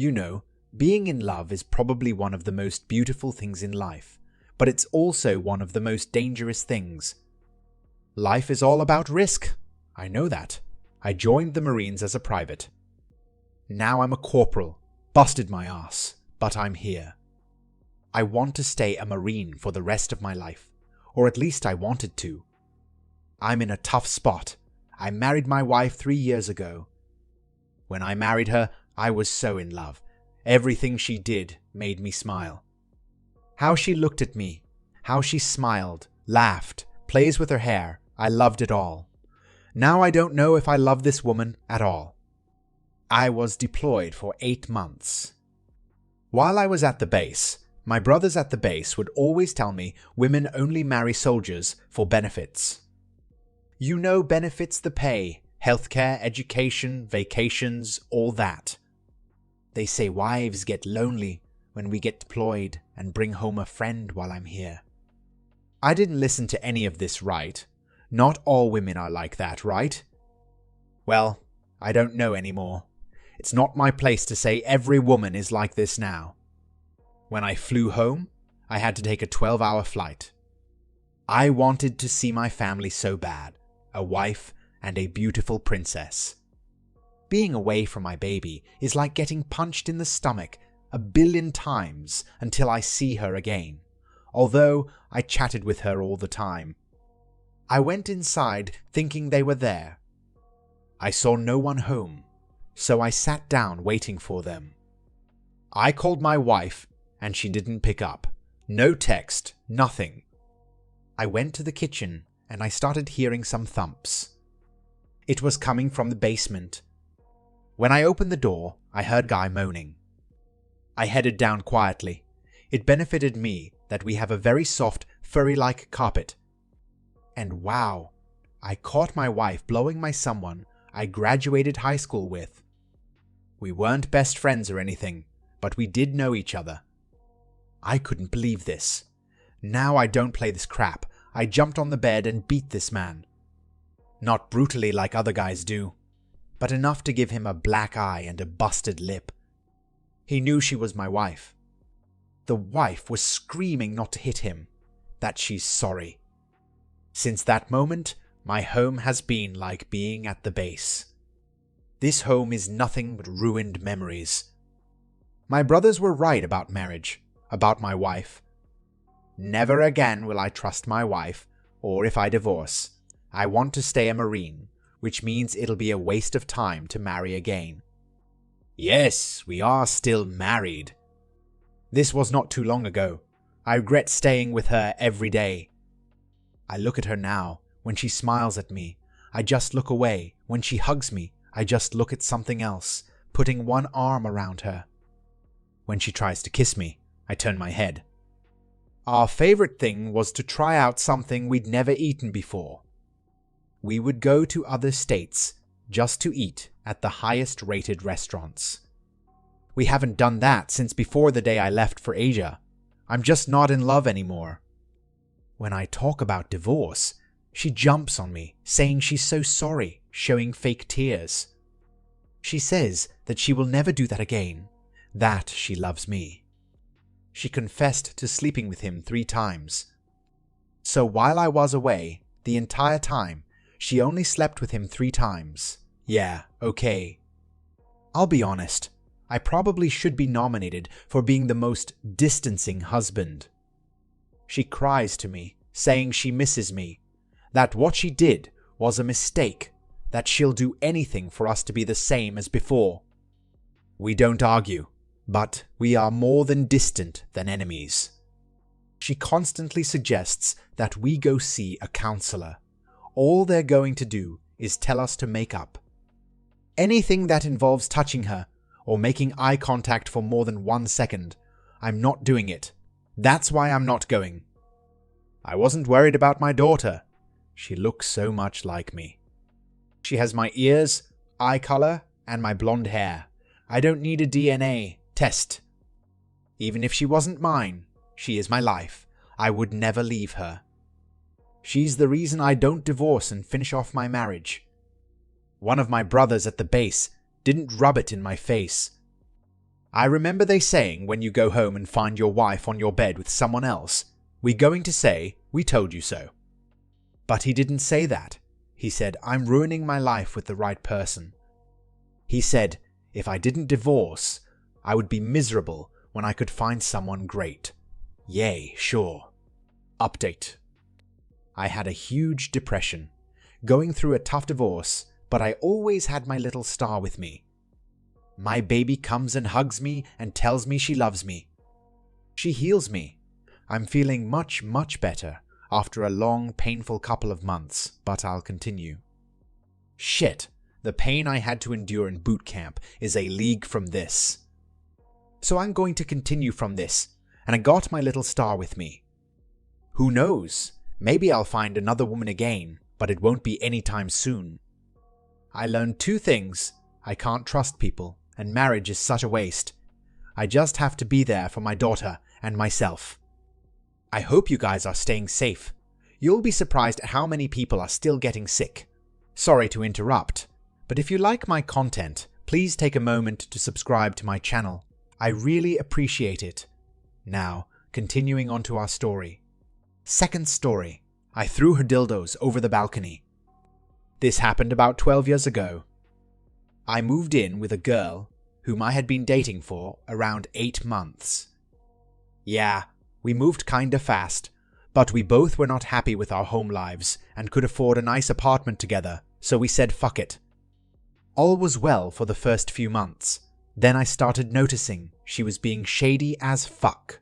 You know, being in love is probably one of the most beautiful things in life, but it's also one of the most dangerous things. Life is all about risk. I know that. I joined the Marines as a private. Now I'm a corporal. Busted my ass, but I'm here. I want to stay a Marine for the rest of my life, or at least I wanted to. I'm in a tough spot. I married my wife 3 years ago. When I married her, I was so in love. Everything she did made me smile. How she looked at me, how she smiled, laughed, plays with her hair, I loved it all. Now I don't know if I love this woman at all. I was deployed for 8 months. While I was at the base, my brothers at the base would always tell me women only marry soldiers for benefits. You know, benefits, the pay, healthcare, education, vacations, all that. They say wives get lonely when we get deployed and bring home a friend while I'm here. I didn't listen to any of this, right? Not all women are like that, right? Well, I don't know anymore. It's not my place to say every woman is like this now. When I flew home, I had to take a 12-hour flight. I wanted to see my family so bad, a wife and a beautiful princess. Being away from my baby is like getting punched in the stomach 1 billion times until I see her again, although I chatted with her all the time. I went inside thinking they were there. I saw no one home, so I sat down waiting for them. I called my wife and she didn't pick up. No text, nothing. I went to the kitchen and I started hearing some thumps. It was coming from the basement. When I opened the door, I heard Guy moaning. I headed down quietly. It benefited me that we have a very soft, furry-like carpet. And wow, I caught my wife blowing my someone I graduated high school with. We weren't best friends or anything, but we did know each other. I couldn't believe this. Now I don't play this crap. I jumped on the bed and beat this man. Not brutally like other guys do, but enough to give him a black eye and a busted lip. He knew she was my wife. The wife was screaming not to hit him, that she's sorry. Since that moment, my home has been like being at the base. This home is nothing but ruined memories. My brothers were right about marriage, about my wife. Never again will I trust my wife, or if I divorce, I want to stay a Marine, which means it'll be a waste of time to marry again. Yes, we are still married. This was not too long ago. I regret staying with her every day. I look at her now. When she smiles at me, I just look away. When she hugs me, I just look at something else, putting one arm around her. When she tries to kiss me, I turn my head. Our favorite thing was to try out something we'd never eaten before. We would go to other states just to eat at the highest rated restaurants. We haven't done that since before the day I left for Asia. I'm just not in love anymore. When I talk about divorce, she jumps on me, saying she's so sorry, showing fake tears. She says that she will never do that again, that she loves me. She confessed to sleeping with him 3 times. So while I was away, the entire time, she only slept with him 3 times. Yeah, okay. I'll be honest, I probably should be nominated for being the most distancing husband. She cries to me, saying she misses me, that what she did was a mistake, that she'll do anything for us to be the same as before. We don't argue, but we are more than distant than enemies. She constantly suggests that we go see a counselor. All they're going to do is tell us to make up. Anything that involves touching her or making eye contact for more than 1 second, I'm not doing it. That's why I'm not going. I wasn't worried about my daughter. She looks so much like me. She has my ears, eye color, and my blonde hair. I don't need a DNA test. Even if she wasn't mine, she is my life. I would never leave her. She's the reason I don't divorce and finish off my marriage. One of my brothers at the base didn't rub it in my face. I remember they saying when you go home and find your wife on your bed with someone else, we're going to say, we told you so. But he didn't say that. He said, I'm ruining my life with the right person. He said, if I didn't divorce, I would be miserable when I could find someone great. Yay, sure. Update. I had a huge depression, going through a tough divorce, but I always had my little star with me. My baby comes and hugs me and tells me she loves me. She heals me. I'm feeling much, much better after a long, painful couple of months, but I'll continue. Shit, the pain I had to endure in boot camp is a league from this. So I'm going to continue from this, and I got my little star with me. Who knows? Maybe I'll find another woman again, but it won't be anytime soon. I learned 2 things. I can't trust people, and marriage is such a waste. I just have to be there for my daughter and myself. I hope you guys are staying safe. You'll be surprised at how many people are still getting sick. Sorry to interrupt, but if you like my content, please take a moment to subscribe to my channel. I really appreciate it. Now, continuing on to our story. Second story. I threw her dildos over the balcony. This happened about 12 years ago. I moved in with a girl whom I had been dating for around 8 months. Yeah, we moved kinda fast, but we both were not happy with our home lives and could afford a nice apartment together, so we said fuck it. All was well for the first few months. Then I started noticing she was being shady as fuck.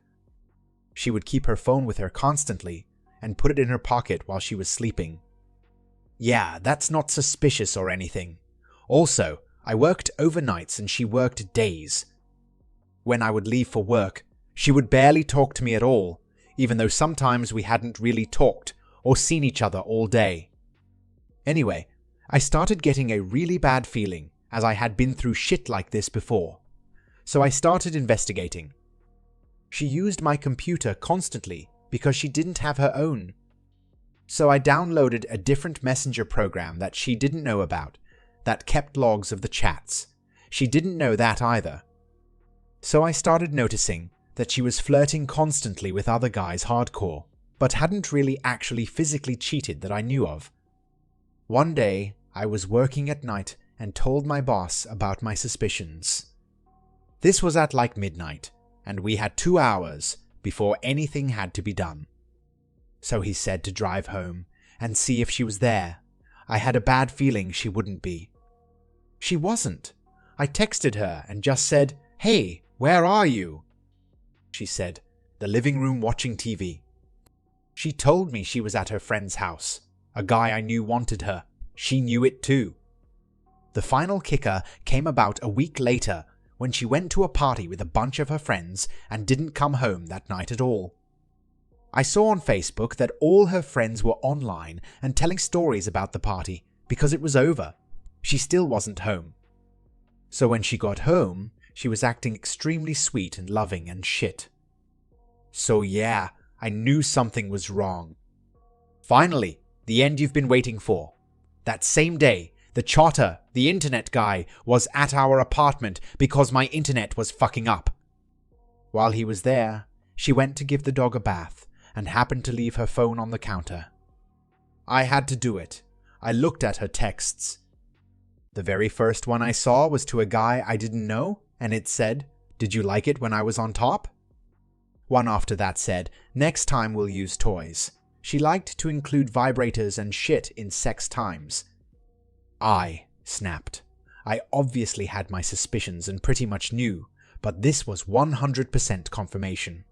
She would keep her phone with her constantly and put it in her pocket while she was sleeping. Yeah, that's not suspicious or anything. Also, I worked overnights and she worked days. When I would leave for work, she would barely talk to me at all, even though sometimes we hadn't really talked or seen each other all day. Anyway, I started getting a really bad feeling as I had been through shit like this before. So I started investigating. She used my computer constantly because she didn't have her own. So I downloaded a different messenger program that she didn't know about that kept logs of the chats. She didn't know that either. So I started noticing that she was flirting constantly with other guys hardcore, but hadn't really actually physically cheated that I knew of. One day, I was working at night and told my boss about my suspicions. This was at like midnight, and we had 2 hours before anything had to be done. So he said to drive home and see if she was there. I had a bad feeling she wouldn't be. She wasn't. I texted her and just said, "Hey, where are you?" She said, "The living room watching TV." She told me she was at her friend's house. A guy I knew wanted her. She knew it too. The final kicker came about a week later when she went to a party with a bunch of her friends and didn't come home that night at all. I saw on Facebook that all her friends were online and telling stories about the party because it was over. She still wasn't home. So when she got home, she was acting extremely sweet and loving and shit. So yeah, I knew something was wrong. Finally, the end you've been waiting for. That same day, the charter, the internet guy, was at our apartment because my internet was fucking up. While he was there, she went to give the dog a bath and happened to leave her phone on the counter. I had to do it. I looked at her texts. The very first one I saw was to a guy I didn't know, and it said, "Did you like it when I was on top?" One after that said, "Next time we'll use toys." She liked to include vibrators and shit in sex times. I snapped. I obviously had my suspicions and pretty much knew, but this was 100% confirmation.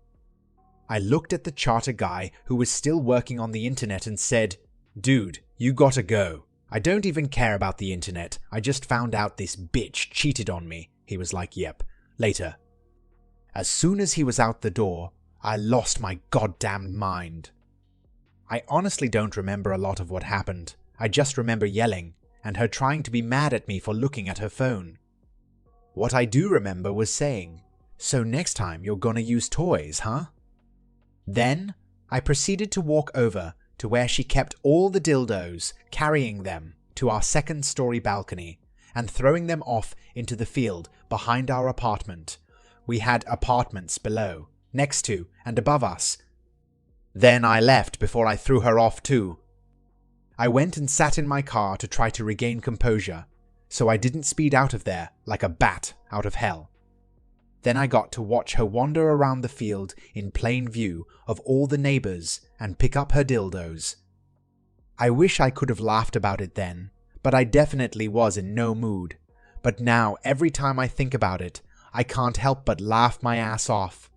I looked at the charter guy who was still working on the internet and said, "Dude, you gotta go. I don't even care about the internet. I just found out this bitch cheated on me." He was like, "Yep, later." As soon as he was out the door, I lost my goddamn mind. I honestly don't remember a lot of what happened. I just remember yelling and her trying to be mad at me for looking at her phone. What I do remember was saying, "So next time you're gonna use toys, huh?" Then I proceeded to walk over to where she kept all the dildos, carrying them to our second-story balcony and throwing them off into the field behind our apartment, We had apartments below, next to, and above us. Then I left before I threw her off too. I went and sat in my car to try to regain composure, so I didn't speed out of there like a bat out of hell. Then I got to watch her wander around the field in plain view of all the neighbors and pick up her dildos. I wish I could have laughed about it then, but I definitely was in no mood. But now, every time I think about it, I can't help but laugh my ass off.